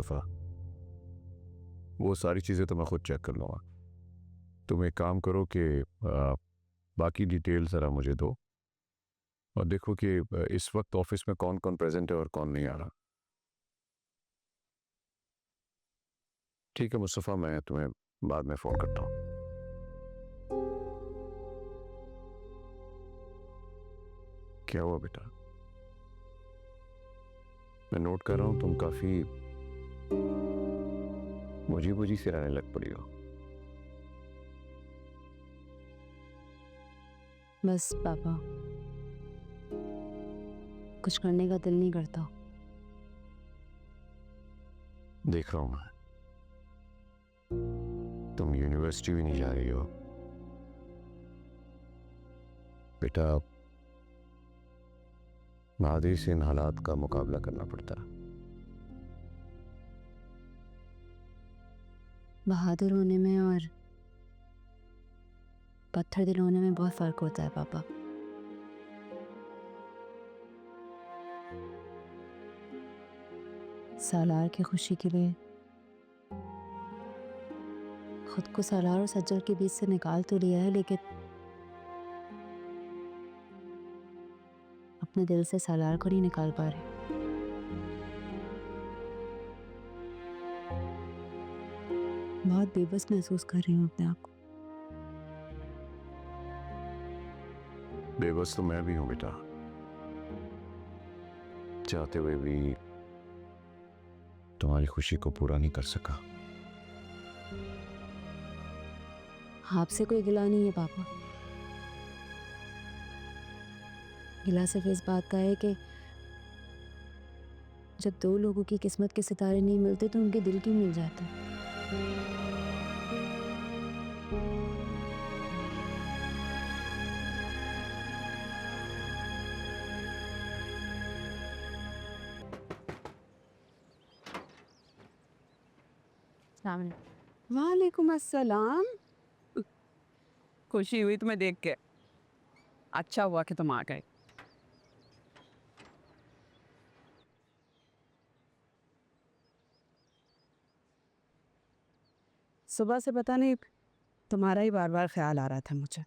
मुस्तफ़ा, वो सारी चीज़ें तो मैं खुद चेक कर लूँगा। तुम एक काम करो कि बाकी डिटेल ज़रा मुझे दो और देखो कि इस वक्त ऑफिस में कौन कौन प्रेजेंट है और कौन नहीं आ रहा। ठीक है मुस्तफ़ा, मैं तुम्हें बाद में फ़ोन करता हूँ। क्या हुआ बेटा? मैं नोट कर रहा हूँ तुम काफ़ी मुझी बुझी से रहने लग पड़ी हो। बस पापा, कुछ करने का दिल नहीं करता। देख रहा हूँ मैं, तुम यूनिवर्सिटी भी नहीं जा रही हो बेटा। बहादुरी से इन हालात का मुकाबला करना पड़ता है। बहादुर होने में और पत्थर दिल होने में बहुत फर्क होता है पापा। सालार की खुशी के लिए खुद को सालार और सज्जल के बीच से निकाल तो लिया है, लेकिन अपने दिल से सालार को नहीं निकाल पा रहे। बहुत बेबस महसूस कर रही हूँ अपने आप को। बेबस तो मैं भी हूं बेटा, चाहते हुए भी तुम्हारी खुशी को पूरा नहीं कर सका। आपसे कोई गिला नहीं है पापा। गिला सिर्फ इस बात का है कि जब दो लोगों की किस्मत के सितारे नहीं मिलते तो उनके दिल क्यों मिल जाते हैं। वालेकुम अस्सलाम। खुशी हुई तुम्हें देख के। अच्छा हुआ कि तुम आ गए। सुबह से पता नहीं तुम्हारा ही बार बार ख्याल आ रहा था मुझे।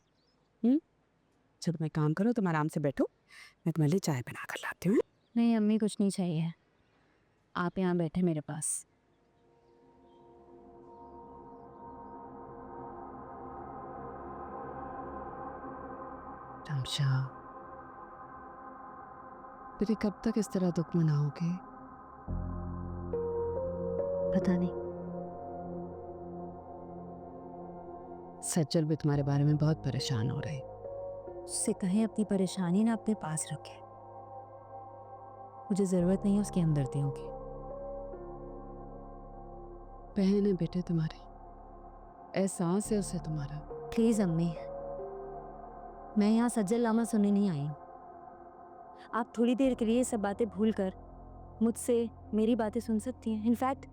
चलो तुम एक काम करो, तुम आराम से बैठो, मैं तुम्हारे लिए चाय बना कर लाती हूँ। नहीं अम्मी, कुछ नहीं चाहिए, आप यहाँ बैठे मेरे पास। तमशा, फिर कब तक इस तरह दुख मनाओगे? पता नहीं। सज्जल भी तुम्हारे बारे में बहुत परेशान हो रही। उससे कहें अपनी परेशानी ना अपने पास रखे। मुझे जरूरत नहीं है उसकी हमदर्दियों की। बहन है बेटे तुम्हारी, एहसास है उसे तुम्हारा। प्लीज अम्मी, मैं यहाँ सज्जल लामा सुनने नहीं आई हूँ। आप थोड़ी देर के लिए सब बातें भूलकर मुझसे मेरी बातें सुन सकती हैं। इनफैक्ट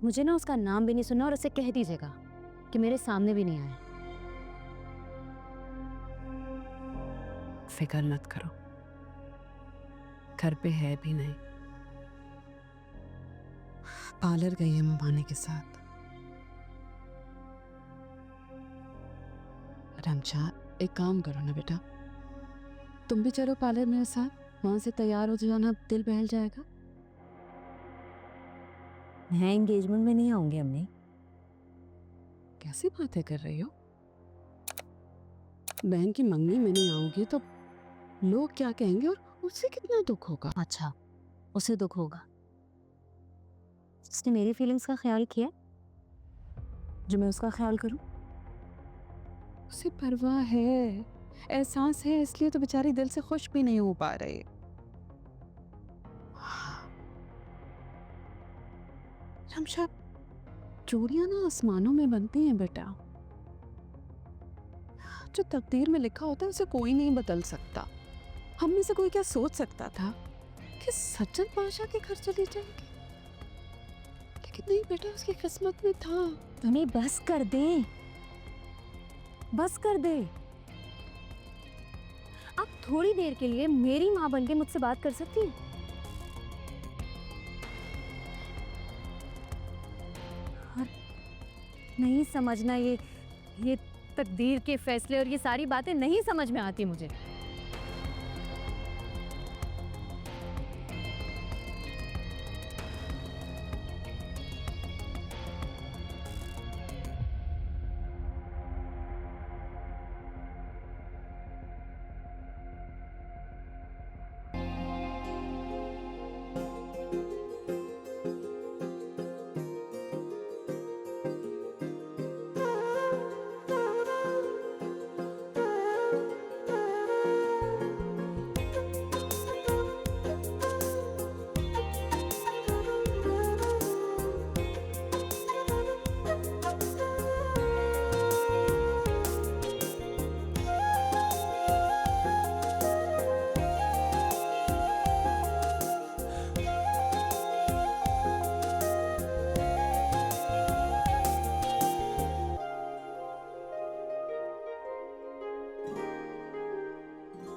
मुझे ना उसका नाम भी नहीं सुनना, और उसे कह दीजिएगा कि मेरे सामने भी नहीं आए। फिक्र मत करो, घर पे है भी नहीं, पार्लर गई है ममाने के साथ। रमशा, एक काम करो ना बेटा, तुम भी चलो पार्लर मेरे साथ, वहां से तैयार हो जाना, दिल बहल जाएगा। मैं एंगेजमेंट में नहीं आऊंगी अम्मी। कैसी बातें कर रही हो? बहन की मंगनी में नहीं आऊंगी तो लोग क्या कहेंगे और उससे कितना दुख होगा। अच्छा, उसे दुख होगा। उसने मेरी फीलिंग्स का ख्याल किया जो मैं उसका ख्याल करूं? उसे परवाह है, एहसास है, इसलिए तो बेचारी दिल से खुश भी नहीं हो पा रही। रमशा, चोरियां ना आसमानों में बनती हैं बेटा। जो तकदीर में लिखा होता है उसे कोई नहीं बदल सकता। हम में से कोई क्या सोच सकता था कि सज्जन बादशाह के घर चली जाएगी? लेकिन नहीं बेटा, उसकी किस्मत में था। तुम्हें बस कर दे, बस कर दे। आप थोड़ी देर के लिए मेरी माँ बनके मुझसे बात कर सकती हैं? नहीं समझना, ये तकदीर के फैसले और ये सारी बातें नहीं समझ में आती मुझे।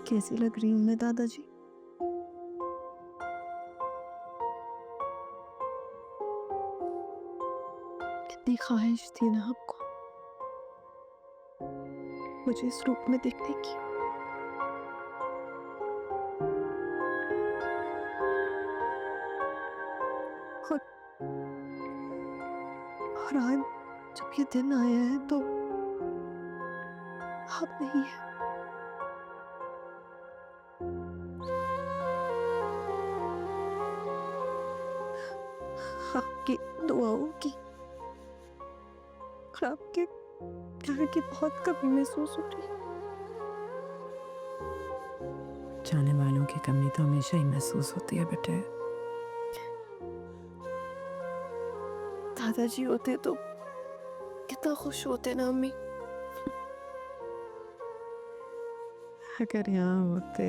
कैसी लग रही हूँ मैं दादाजी? कितनी ख्वाहिश थी ना आपको मुझे इस रूप में देखने की। और आज जब ये दिन आया है तो आप नहीं है। आपकी दुआओं की और आपके प्यार की बहुत कमी महसूस हो रही है। जाने वालों की कमी तो हमेशा ही महसूस होती है बेटे। दादाजी होते तो कितना खुश होते ना अम्मी। अगर यहाँ होते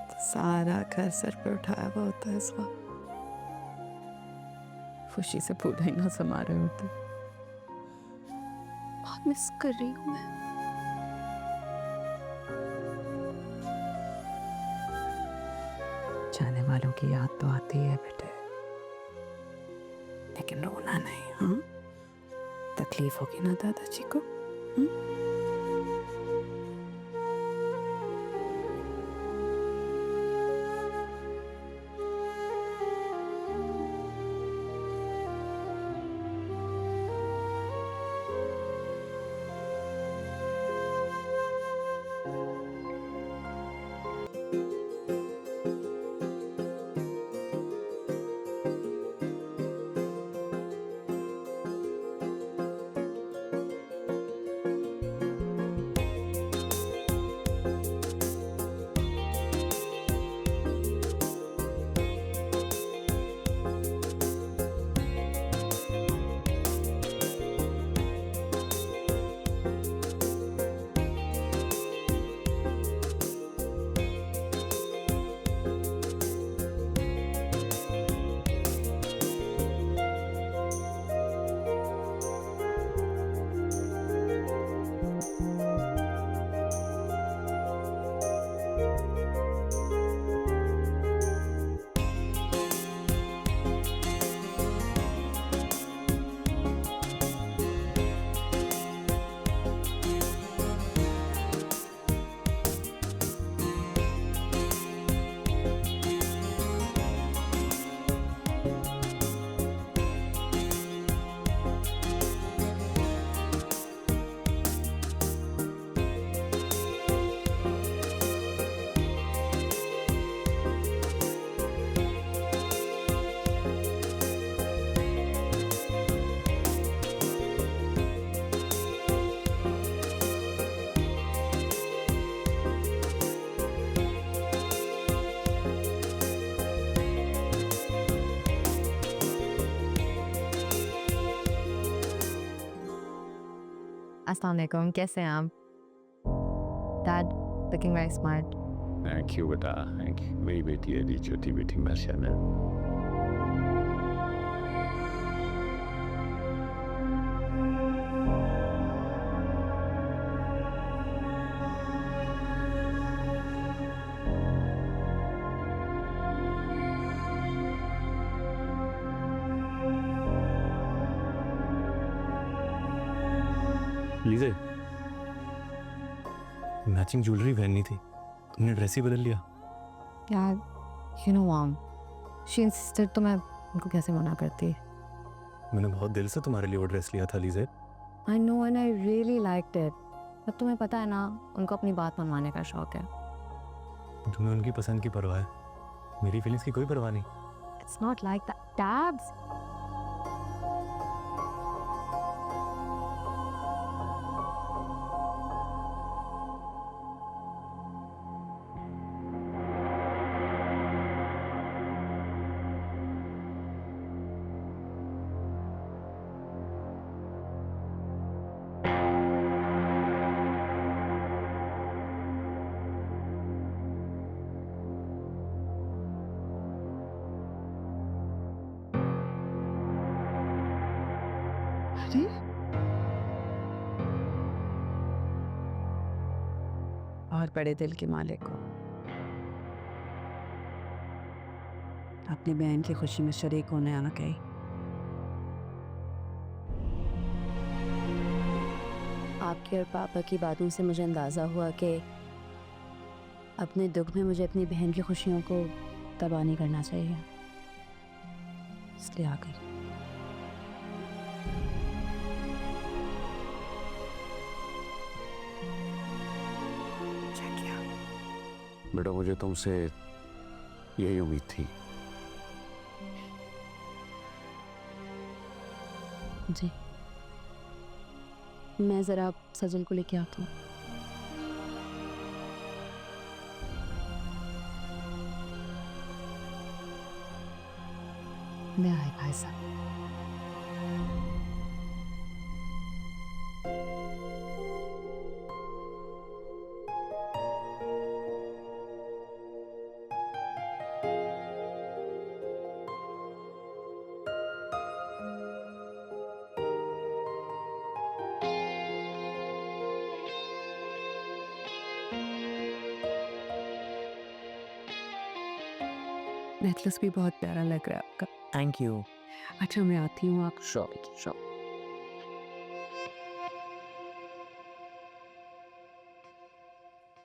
तो सारा घर सर पे उठाया हुआ होता है इस वक्त। खुशी से फूल ही ना समा रहे होते। बहुत मिस कर रही हूँ मैं। जाने वालों की याद तो आती है बेटे, लेकिन रोना नहीं। हाँ, तकलीफ होगी ना दादाजी को। अस्सलाम वालेकुम, कैसे हैं आप? Dad, looking very smart. Thank you बेटा, थैंक यू। मेरी बेटी है जी, छोटी बेटी माशाल्लाह। लीजिए, मैचिंग ज्वेलरी पहननी थी, तुमने ड्रेस ही बदल लिया। यार you know mom, she insisted तो मैं उनको कैसे मना करती। मैंने बहुत दिल से तुम्हारे लिए वो ड्रेस लिया था लीजिए। I know and I really liked it, पर तुम्हें पता है ना उनको अपनी बात मनवाने का शौक है। तुम्हें उनकी पसंद की परवाह है, मेरी फीलिंग्स की कोई परवाह नहीं। It's not like that tabs. अरे और बड़े दिल के मालिक को अपनी बहन की खुशी में शरीक होने आ गई। आपके और पापा की बातों से मुझे अंदाज़ा हुआ कि अपने दुख में मुझे अपनी बहन की खुशियों को तबाह नहीं करना चाहिए, इसलिए आ गई। बेटा मुझे तुमसे यही उम्मीद थी। जी, मैं ज़रा सजल को लेके आती हूँ। मैं आए भाई साहब। नेकलेस भी बहुत प्यारा लग रहा है आपका। Thank you. अच्छा मैं आती हूँ, आप श्योर।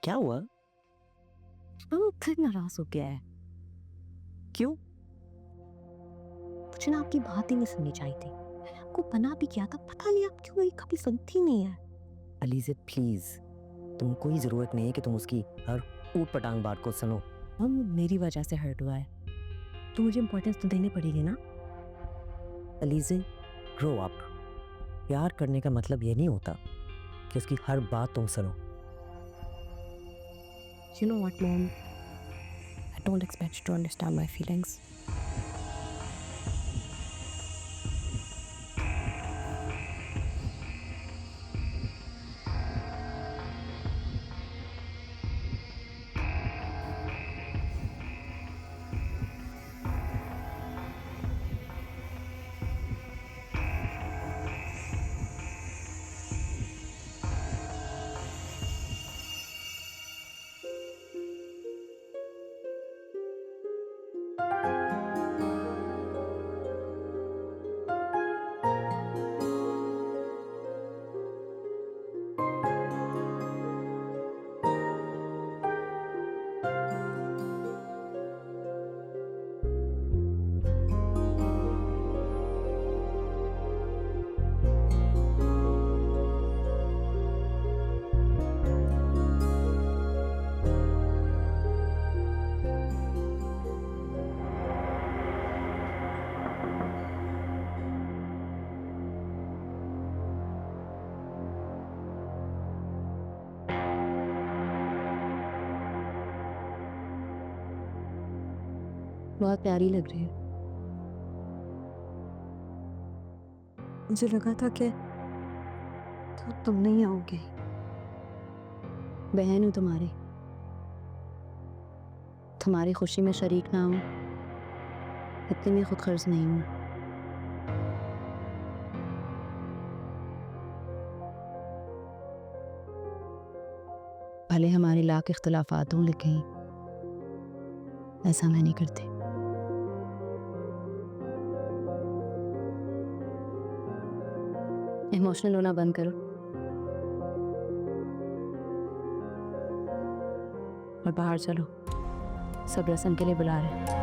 क्या हुआ? फिर नाराज हो गया है। क्यों? मुझे ना आपकी बात ही नहीं सुननी चाहिए थी। आपको बना भी किया था, पता नहीं आप क्यों मेरी कभी सुनती नहीं है। अलीज़े प्लीज, तुम कोई जरूरत नहीं है कि तुम उसकी हर ऊट पटांग बात को सुनो। हम मेरी वजह से हर्ट हुआ है तो मुझे इम्पोर्टेंस तो देनी पड़ेगी ना। Alizeh grow up. प्यार करने का मतलब ये नहीं होता कि उसकी हर बात तुम सुनो। You know what, Mom? I don't expect you to understand my feelings. बहुत प्यारी लग रही है। मुझे लगा था कि तो तुम नहीं आओगे। बहन हूँ तुम्हारी, तुम्हारी खुशी में शरीक ना हूँ इतनी भी खुद गर्ज नहीं हूँ। भले हमारे लाख इख्तिलाफात हों लेकिन ऐसा मैं नहीं करती। इमोशनल होना बंद करो। और बाहर चलो, सब रस्म के लिए बुला रहे हैं।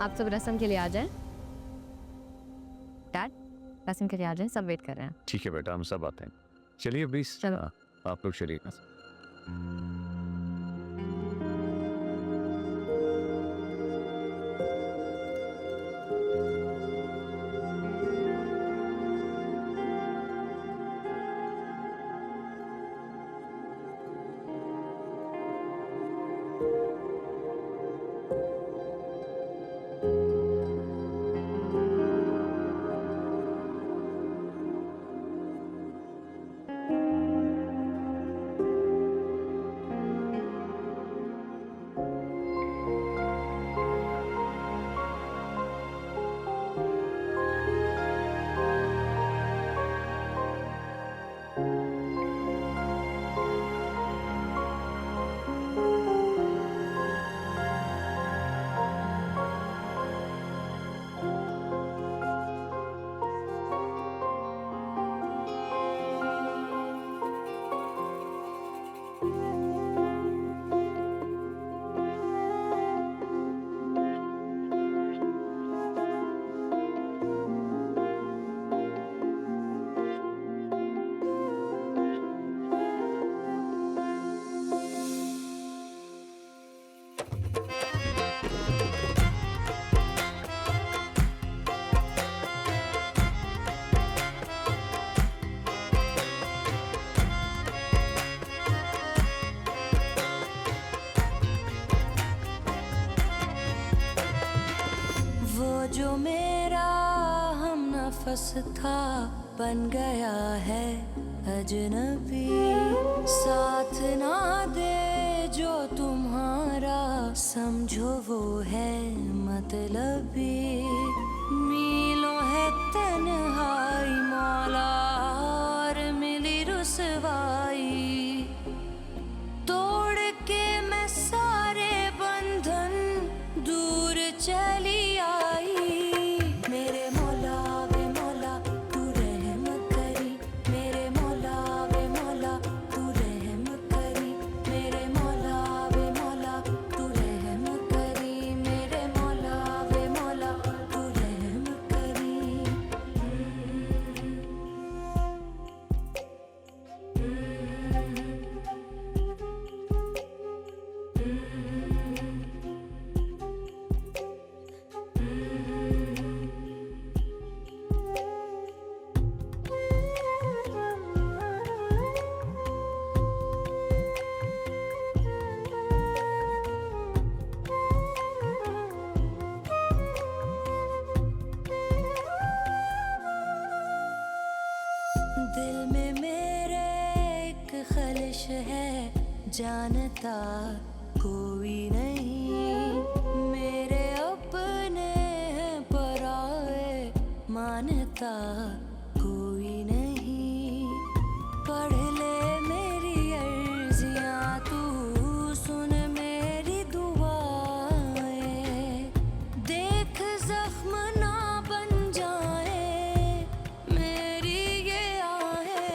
आप सब रस्म के लिए आ जाएं। डैड, रस्म के लिए आ जाएं, सब वेट कर रहे हैं। ठीक है बेटा, हम सब आते हैं। चलिए प्लीज, चलो। आप लोग चलिए। जो मेरा हम नफस था बन गया है अजनबी, साथ ना दे जो तुम समझो वो है मतलबी, मीलों है तन्हाई मौला और मिली रुसवाई, तोड़ के मैं सारे बंधन दूर चली आई। मेरे मौला वे मौला तू रहम करी, मेरे मौला वे मौला तू रहम करी, मेरे मौला वे मौला तू रहम करी, मेरे मौला वे मौला तू रहम करी। दिल में मेरे एक ख्वाहिश है, जानता कोई नहीं, मेरे अपने हैं पराए, मानता कोई नहीं। पढ़ ले मेरी अर्जियां तू, सुन मेरी दुआएं, देख जख्म ना बन जाए मेरी ये आहें।